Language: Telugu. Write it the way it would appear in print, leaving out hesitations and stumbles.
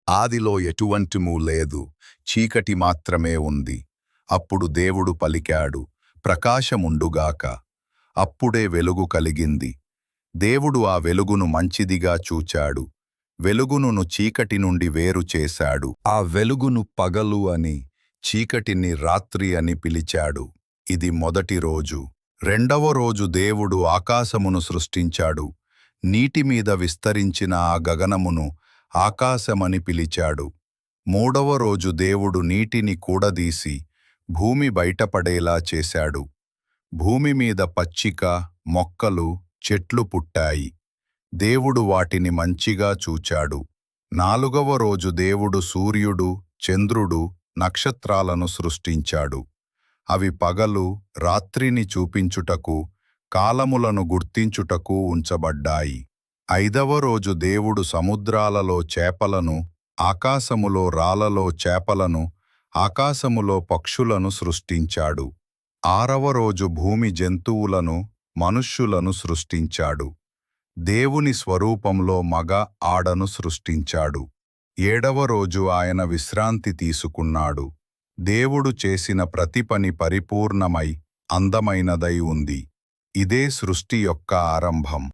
ఆదిలో ఎటువంటిమూ లేదు, చీకటి మాత్రమే ఉంది. అప్పుడు దేవుడు పలికాడు, ప్రకాశముండుగాక. అప్పుడే వెలుగు కలిగింది. దేవుడు ఆ వెలుగును మంచిదిగా చూచాడు. వెలుగును చీకటి నుండి వేరు చేశాడు. ఆ వెలుగును పగలు అని, చీకటిని రాత్రి అని పిలిచాడు. ఇది మొదటి రోజు. రెండవ రోజు దేవుడు ఆకాశమును సృష్టించాడు. నీటిమీద విస్తరించిన ఆ గగనమును ఆకాశమని పిలిచాడు. మూడవ రోజు దేవుడు నీటిని కూడదీసి భూమి బయటపడేలా చేశాడు. భూమి మీద పచ్చిక, మొక్కలు, చెట్లు పుట్టాయి. దేవుడు వాటిని మంచిగా చూచాడు. నాలుగవ రోజు దేవుడు సూర్యుడు, చంద్రుడు, నక్షత్రాలను సృష్టించాడు. అవి పగలు, రాత్రిని చూపించుటకు, కాలములను గుర్తించుటకు ఉంచబడ్డాయి. ఐదవ రోజు దేవుడు సముద్రాలలో చేపలను, ఆకాశములో రాళ్లలో చేపలను, ఆకాశములో పక్షులను సృష్టించాడు. ఆరవ రోజు భూమి జంతువులను, మనుష్యులను సృష్టించాడు. దేవుని స్వరూపంలో మగ, ఆడను సృష్టించాడు. ఏడవ రోజు ఆయన విశ్రాంతి తీసుకున్నాడు. దేవుడు చేసిన ప్రతి పని పరిపూర్ణమై అందమైనదై ఉంది. ఇదే సృష్టి యొక్క ఆరంభం.